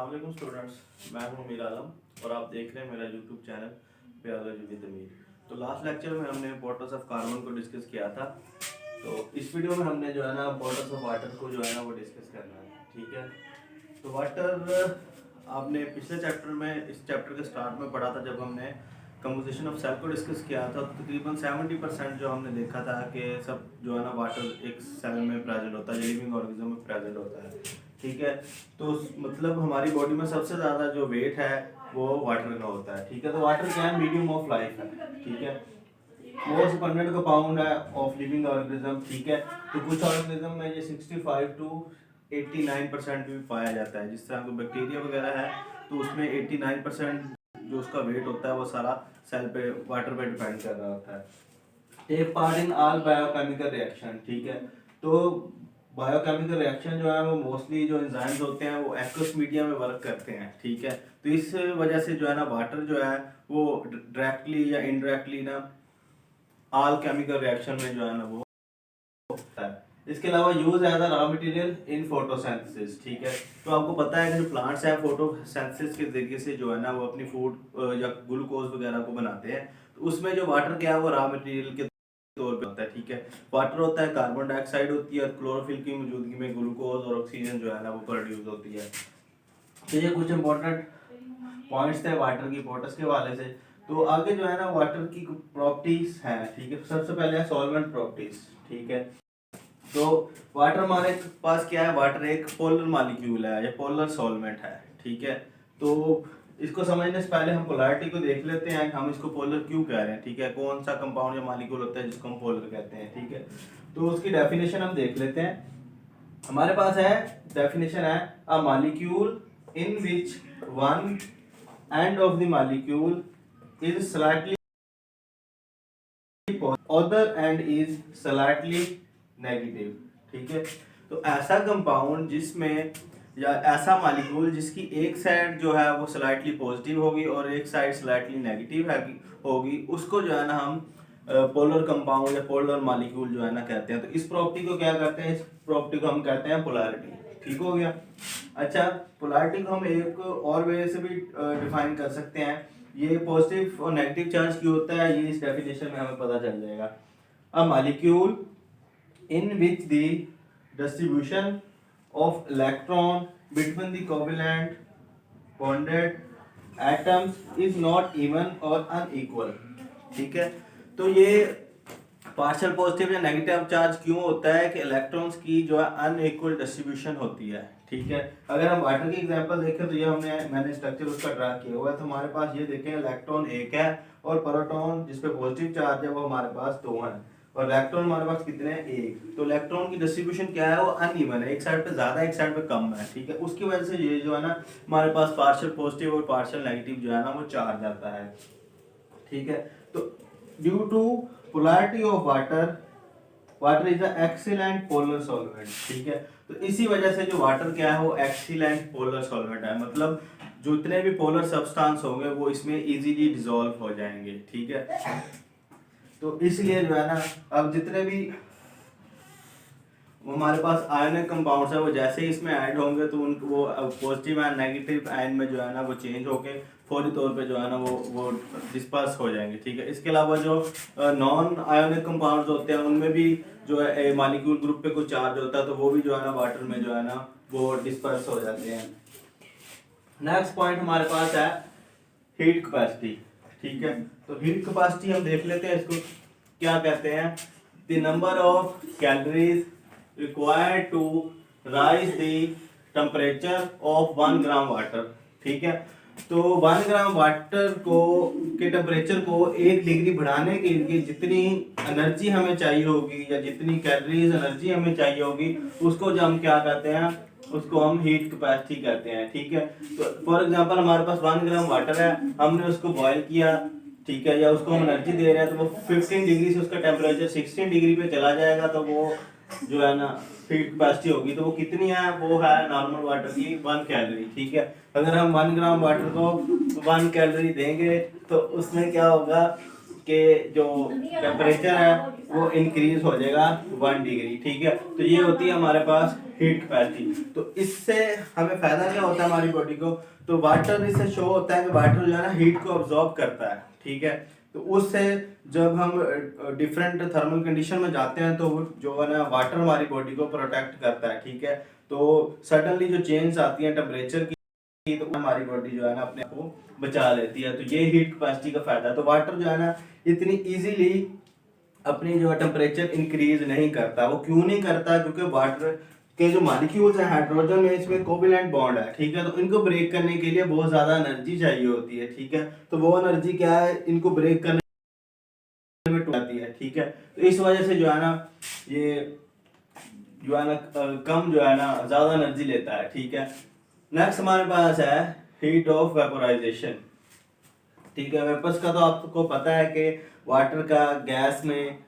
अस्सलाम वालेकुम स्टूडेंट्स, मैं हूं अमीर आलम और आप देख रहे हैं मेरा यूट्यूब चैनल बायोलॉजी विद अमीर। तो लास्ट लेक्चर में हमने इम्पोर्टेंस ऑफ कार्बन को डिस्कस किया था। तो इस वीडियो में हमने जो है ना इम्पोर्टेंस ऑफ वाटर को जो है ना वो डिस्कस करना है। ठीक है, तो वाटर आपने पिछले चैप्टर में, इस चैप्टर के स्टार्ट में पढ़ा था जब हमने कंपोजिशन ऑफ सेल को डिस्कस किया था। तो तकरीबन 70% जो हमने देखा था कि सब जो है ना वाटर एक सेल में प्रेजेंट होता है, लिविंग ऑर्गेनिज्म में प्रेजेंट होता है। ठीक है, तो मतलब हमारी बॉडी में सबसे ज़्यादा जो वेट है वो वाटर का होता है। ठीक है, तो वाटर क्या है, मीडियम ऑफ लाइफ है। ठीक है, मोस्ट अबंडेंट कंपाउंड है ऑफ लिविंग ऑर्गेनिज्म। ठीक है, तो कुछ ऑर्गेनिज्म में ये 65 टू 89% भी पाया जाता है। जिस तरह को बैक्टीरिया वगैरह है तो उसमें 89% जो उसका वेट होता है वो सारा सेल पे वाटर पे डिपेंड कर रहा होता है। Take part in all biochemical reaction. ठीक है, तो बायोकेमिकल रिएक्शन जो है वो मोस्टली जो एंजाइम्स होते हैं वो एक्वस मीडिया में वर्क करते हैं। ठीक है, तो इस वजह से जो है ना वाटर जो है वो डायरेक्टली या इनडायरेक्टली ना ऑल केमिकल रिएक्शन में जो है ना वो होता है। इसके अलावा use as a raw material in photosynthesis. ठीक है, तो आपको पता है कि जो प्लांट्स हैं फोटोसिंथेसिस के जरिए से जो है ना वो अपनी फूड या ग्लूकोज वगैरह को बनाते हैं। तो उसमें जो वाटर क्या है वो रॉ मटेरियल के तौर पे होता है। ठीक है, वाटर होता है, कार्बन डाइऑक्साइड होती है और क्लोरोफिल की मौजूदगी में ग्लूकोज और ऑक्सीजन जो है ना वो प्रोड्यूस होती है। तो ये कुछ इंपॉर्टेंट पॉइंट्स थे वाटर की इंपॉर्टेंस के हवाले से। तो आगे जो है ना वाटर की प्रॉपर्टीज हैं। ठीक है, सबसे पहले है सॉल्वेंट प्रॉपर्टीज। ठीक है, तो वाटर हमारे पास क्या है, वाटर एक पोलर मॉलिक्यूल है या पोलर सॉल्वेंट है। ठीक है, तो इसको समझने से पहले हम पोलैरिटी को देख लेते हैं, हम इसको पोलर क्यों कह रहे हैं। ठीक है, कौन सा कंपाउंड या मॉलिक्यूल होता है जिसको हम पोलर कहते हैं। ठीक है, तो उसकी डेफिनेशन हम देख लेते हैं। हमारे पास है डेफिनेशन है a molecule in which one end of the molecule is slightly other and is slightly negative. ठीक है, तो ऐसा कंपाउंड जिसमें या ऐसा मॉलिक्यूल जिसकी एक साइड जो है वो स्लाइटली पॉजिटिव होगी और एक साइड स्लाइटली नेगेटिव होगी, उसको जो है ना हम पोलर कंपाउंड या पोलर मॉलिक्यूल जो है ना कहते हैं। तो इस प्रॉपर्टी को क्या कहते हैं, इस प्रॉपर्टी को हम कहते हैं पोलैरिटी। ठीक हो गया। अच्छा, पोलैरिटी को हम एक और वे से भी डिफाइन कर सकते हैं। ये पॉजिटिव और नेगेटिव चार्ज क्यों होता है ये इस डेफिनेशन में हमें पता चल जाएगा। A molecule in which the distribution of electron between the covalent bonded atoms is not even or unequal। ठीक है, तो ये पार्शियल पॉजिटिव या नेगेटिव चार्ज क्यों होता है कि इलेक्ट्रॉन्स की जो है अनइक्वल डिस्ट्रीब्यूशन होती है। ठीक है, अगर हम वाटर की एग्जांपल देखें तो ये मैंने स्ट्रक्चर उसका ड्रा किया हुआ है। तो हमारे पास ये देखें इलेक्ट्रॉन एक है और प्रोटॉन जिसपे पॉजिटिव चार्ज है वो हमारे पास दो हैं और इलेक्ट्रॉन हमारे पास कितने हैं, एक। तो इलेक्ट्रॉन की डिस्ट्रीब्यूशन क्या है, वो अनइवन है, एक साइड पे ज्यादा एक साइड पे कम है। ठीक है, उसकी वजह से ये जो है ना हमारे पास पार्शियल पॉजिटिव और पार्शियल नेगेटिव जो है ना वो चार्ज आता है। ठीक है, तो due to polarity of water, water is a excellent polar solvent. ठीक है, तो इसी वजह से जो वाटर क्या है वो एक्सीलेंट पोलर सॉल्वेंट है, मतलब जो इतने भी पोलर सब्सटेंस होंगे वो इसमें इजीली डिसॉल्व हो जाएंगे। ठीक है, तो इसलिए जो है ना अब जितने भी हमारे पास आयनिक कंपाउंड्स है वो जैसे ही इसमें ऐड होंगे तो उनको वो पॉजिटिव एंड नेगेटिव आयन में जो है ना वो चेंज होके फौरी तौर पे जो है ना वो डिस्पर्स हो जाएंगे। ठीक है, इसके अलावा जो नॉन आयोनिक कंपाउंड्स होते हैं उनमें भी जो है मॉलिक्यूल ग्रुप पे कुछ चार्ज होता है तो वो भी जो है ना वाटर में जो है ना वो डिस्पर्स हो जाते हैं। नेक्स्ट पॉइंट हमारे पास है हीट कैपेसिटी। ठीक है, तो हीट कैपेसिटी हम देख लेते हैं, इसको क्या कहते हैं, the number of calories required to raise the temperature of 1 gram water. ठीक है, तो 1 ग्राम वाटर को के टेम्परेचर को 1 डिग्री बढ़ाने के लिए जितनी एनर्जी हमें चाहिए होगी या जितनी कैलोरीज एनर्जी हमें चाहिए होगी उसको जो हम क्या कहते हैं, उसको हम हीट कैपेसिटी कहते हैं। ठीक है, तो फॉर एग्जांपल हमारे पास 1 ग्राम वाटर है, हमने उसको बॉईल किया। ठीक है, या उसको हम एनर्जी दे रहे हैं तो वो 15 डिग्री से उसका टेम्परेचर 16 डिग्री पे चला जाएगा तो वो जो है ना हीट कैपेसिटी होगी। तो वो कितनी है, वो है नॉर्मल वाटर की 1 कैलोरी। ठीक है, अगर हम 1 ग्राम वाटर को 1 कैलोरी देंगे तो उसमें क्या होगा, के जो टेम्परेचर है वो इंक्रीज हो जाएगा 1 डिग्री, ठीक है। तो ये होती है हमारे पास हीट कैपेसिटी। तो इससे हमें फायदा क्या होता है हमारी बॉडी को, तो वाटर इससे शो होता है कि वाटर जो है ना हीट को अब्जॉर्ब करता है, ठीक है। तो उससे जब हम डिफरेंट थर्मल कंडीशन में जाते हैं तो जो है ना वाटर हमारी बॉडी को प्रोटेक्ट करता है, ठीक है। तो सडनली जो चेंज आती है टेम्परेचर की तो हमारी बॉडी जो है ना अपने आप को बचा लेती है। तो ये हीट कैपेसिटी का फायदा है। तो वाटर जो है ना इतनी इजीली अपनी जो टेम्परेचर इंक्रीज नहीं करता। वो क्यों नहीं करता, क्योंकि वाटर के जो मॉलिक्यूल्स हैं हाइड्रोजन में इसमें कोवेलेंट बॉन्ड है, ठीक है। तो इनको ब्रेक करने के लिए बहुत ज्यादा एनर्जी चाहिए होती है, ठीक है। तो वो एनर्जी क्या है, इनको ब्रेक करने में जाती है, ठीक है। तो इस वजह से जो है ना ये जो है ना कम जो है ना ज्यादा एनर्जी लेता है, ठीक है। नेक्स्ट हमारे पास है हीट ऑफ वेपोराइजेशन, ठीक है। वेपर्स का तो आपको पता है कि वाटर का गैस में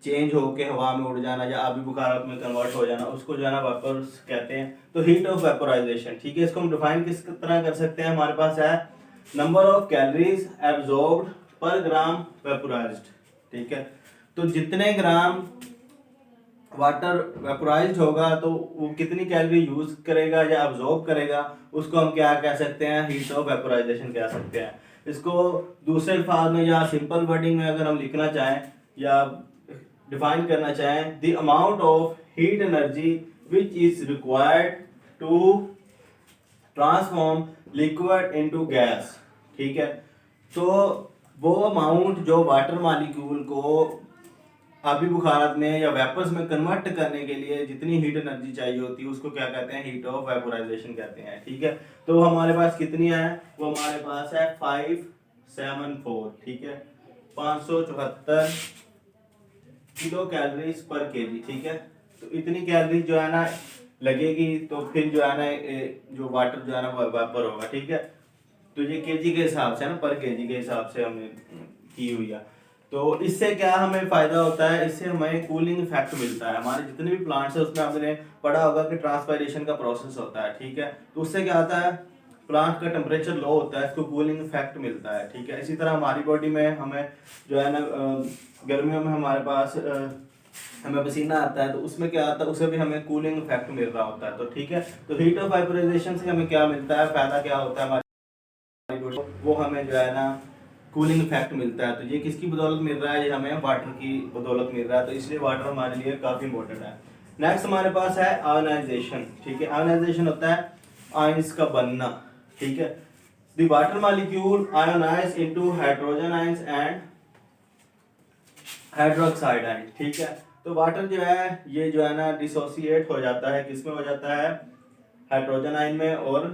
चेंज होके हवा में उड़ जाना या आबी बुखारात में कन्वर्ट हो जाना, उसको जो है ना वेपर्स कहते हैं। तो हीट ऑफ वेपोराइजेशन, ठीक है। इसको हम डिफाइन किस तरह कर सकते हैं, हमारे पास है नंबर ऑफ कैलोरीज एब्जॉर्ब्ड पर ग्राम वेपोराइज्ड, ठीक है। तो जितने ग्राम वाटर वेपोराइज्ड होगा तो वो कितनी कैलोरी यूज करेगा या अब्जॉर्ब करेगा, उसको हम क्या कह सकते हैं, हीट ऑफ वेपोराइजेशन कह सकते हैं। इसको दूसरे अल्फाज में या सिंपल वर्डिंग में अगर हम लिखना चाहें या डिफाइन करना चाहें, the amount of heat energy which is required to transform liquid into gas, ठीक है। तो वो अमाउंट जो वाटर मॉलिक्यूल को आबी बुखारात में या वेपर्स में कन्वर्ट करने के लिए जितनी हीट एनर्जी चाहिए होती है उसको क्या कहते हैं, हीट ऑफ वेपोराइजेशन कहते हैं, ठीक है। तो हमारे पास कितनी है, वो हमारे पास है 574, ठीक है, 574 किलो कैलोरीज पर केजी, ठीक है। तो इतनी कैलोरी जो है ना लगेगी तो फिर जो है ना जो वाटर जो है ना वो वेपर होगा, ठीक है। तो ये केजी के हिसाब से है ना, पर केजी के हिसाब से हमने की हुई है। तो इससे क्या हमें फायदा होता है, इससे हमें कूलिंग इफेक्ट मिलता है। हमारे जितने भी प्लांट्स है उसमें आपने पढ़ा होगा कि ट्रांसपायरेशन का प्रोसेस होता है, ठीक है। तो उससे क्या होता है, प्लांट का टेम्परेचर लो होता है, इसको कूलिंग इफेक्ट मिलता है, ठीक है। इसी तरह हमारी बॉडी में हमें जो है ना गर्मियों में हमारे पास हमें पसीना आता है तो उसमें क्या आता है, उसे भी हमें कूलिंग इफेक्ट मिल रहा होता है, तो ठीक है। तो हीट ऑफ वेपोराइजेशन से हमें क्या मिलता है, फायदा क्या होता है हमारी बॉडी, वो हमें जो है ना कूलिंग इफेक्ट मिलता है। तो ये किसकी बदौलत मिल रहा है, ये हमें वाटर की बदौलत मिल रहा है। तो इसलिए वाटर हमारे लिए काफी इंपॉर्टेंट है। नेक्स्ट हमारे पास है आयोनाइजेशन, ठीक है। आयोनाइजेशन होता है आयंस का बनना, ठीक है। The water molecule ionize into hydrogen ions and hydroxide ion, ठीक है। तो वाटर जो है ये जो है ना डिसोसिएट हो जाता है, किसमें हो जाता है, हाइड्रोजन आयन में और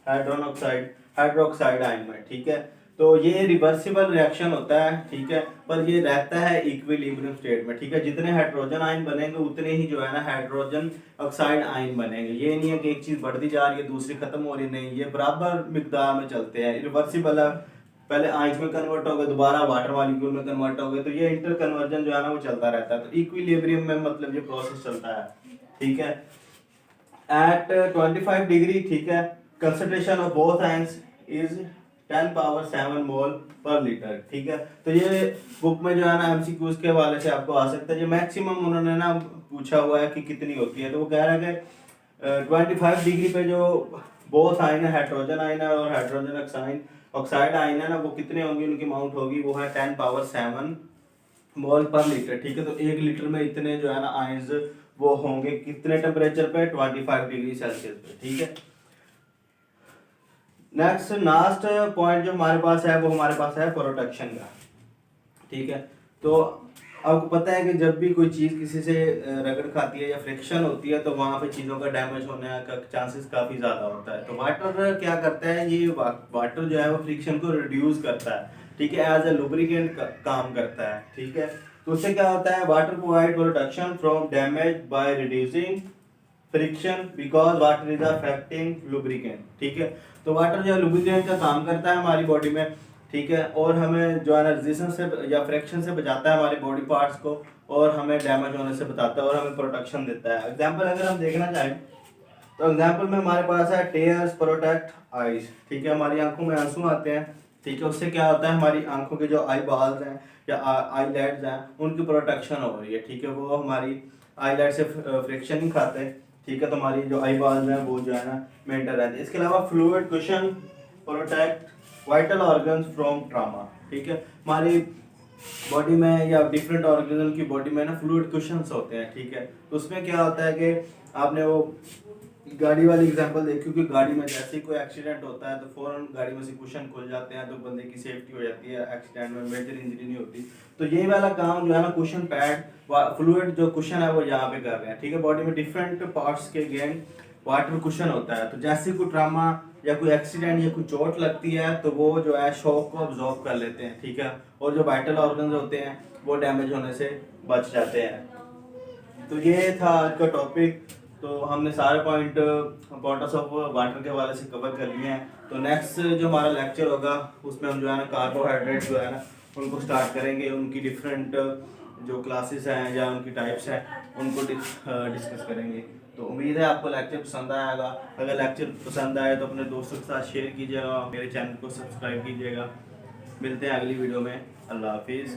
हाइड्रोक्साइड आयन में, ठीक है। तो ये रिवर्सिबल रिएक्शन होता है, ठीक है, पर ये रहता है इक्विलिब्रियम स्टेट में, ठीक है। जितने हाइड्रोजन आयन बनेंगे उतने ही जो है ना हाइड्रोजन ऑक्साइड आयन बनेंगे। ये नहीं है कि एक चीज बढ़ती जा रही है दूसरी खत्म हो रही, नहीं, ये बराबर मिकदार में चलते हैं। रिवर्सिबल है, पहले आयंस में कन्वर्ट हो गए, दोबारा वाटर मॉलिक्यूल में कन्वर्ट हो गए, तो ये इंटर कन्वर्जन जो है ना वो चलता रहता है। तो इक्विलिब्रियम में मतलब ये प्रोसेस चलता है, ठीक है। एट 25 डिग्री, ठीक है, concentration of both ions is 10 power 7 मोल पर लीटर, ठीक है। तो ये बुक में जो है ना एमसीक्यूज के हवाले से आपको आ सकता है। ये मैक्सिमम उन्होंने ना पूछा हुआ है कि कितनी होती है, तो वो कह रहा है कि 25 डिग्री पे जो बोथ आयन है, हाइड्रोजन आयन है और हाइड्रोजन ऑक्साइड आयन है ना, वो कितने होंगे, उनकी अमाउंट होगी वो है 10 पावर 7 मोल पर लीटर, ठीक है। तो 1 लीटर में इतने जो है ना आयंस वो होंगे कितने टेम्परेचर पे, 25 डिग्री सेल्सियस पे, ठीक है। नेक्स्ट लास्ट पॉइंट जो हमारे पास है वो हमारे पास है प्रोटेक्शन का, ठीक है। तो आपको पता है कि जब भी कोई चीज़ किसी से रगड़ खाती है या फ्रिक्शन होती है तो वहाँ पे चीज़ों का डैमेज होने का चांसेस काफ़ी ज़्यादा होता है। तो वाटर क्या करता है, ये वाटर जो है वो फ्रिक्शन को रिड्यूस करता है, ठीक है, एज ए लुब्रिकेंट काम करता है, ठीक है। तो उससे क्या होता है, water provide protection from damage by reducing friction because water is affecting lubricant, ठीक है। तो वाटर जो है लुब्रिकेंट का काम करता है हमारी बॉडी में, ठीक है, और हमें जो है ना रेजिस्टेंस से या फ्रिक्शन से बचाता है हमारी बॉडी पार्ट्स को, और हमें डैमेज होने से बचाता है और हमें प्रोटेक्शन देता है। एग्जांपल अगर हम देखना चाहें तो एग्जांपल में हमारे पास है टेयर्स प्रोटेक्ट आईज, ठीक है, हमारी आंखों में आंसू आते हैं, ठीक है। उससे क्या होता है, हमारी आंखों के जो आई बाल्स हैं या आई लेड्स हैं उनकी प्रोटेक्शन हो रही है। ठीक है, वो हमारी आई लेड से फ्रिक्शन नहीं खाते। ठीक है, तो हमारी जो आई बाल्स हैं वो जो है ना मेंटेन रहती है। इसके अलावा fluid cushion protect vital organs from trauma. ठीक है, हमारी बॉडी में या डिफरेंट ऑर्गेनिज्म की बॉडी में ना फ्लूइड कुशंस होते हैं। ठीक है, तो उसमें क्या होता है कि आपने वो गाड़ी वाली एग्जांपल देखी, क्योंकि गाड़ी में जैसे ही कोई एक्सीडेंट होता है तो फौरन गाड़ी में से कुशन खुल जाते हैं, तो बंदे की सेफ्टी हो जाती है, एक्सीडेंट में मेजर इंजरी नहीं होती। तो यही वाला काम जो है ना कुशन पैड फ्लूइड जो कुशन है वो यहाँ पे कर रहे हैं। ठीक है, बॉडी में डिफरेंट पार्ट्स के अगेन वाटर कुशन होता है, तो जैसे कोई ट्रामा या कोई एक्सीडेंट या कोई चोट लगती है तो वो जो है शॉक को अब्जॉर्ब कर लेते हैं। ठीक है, और जो वाइटल ऑर्गन्स होते हैं वो डैमेज होने से बच जाते हैं। तो ये था आज का टॉपिक। तो हमने सारे पॉइंट इम्पोर्टेंस ऑफ वाटर के हवाले से कवर कर लिए हैं। तो नेक्स्ट जो हमारा लेक्चर होगा उसमें हम जो है ना कार्बोहाइड्रेट जो है ना उनको स्टार्ट करेंगे, उनकी डिफरेंट जो क्लासेस हैं या उनकी टाइप्स हैं उनको डिस्कस करेंगे। तो उम्मीद है आपको लेक्चर पसंद आएगा। अगर लेक्चर पसंद आए तो अपने दोस्तों के साथ शेयर कीजिएगा, मेरे चैनल को सब्सक्राइब कीजिएगा। मिलते हैं अगली वीडियो में। अल्लाह हाफिज़।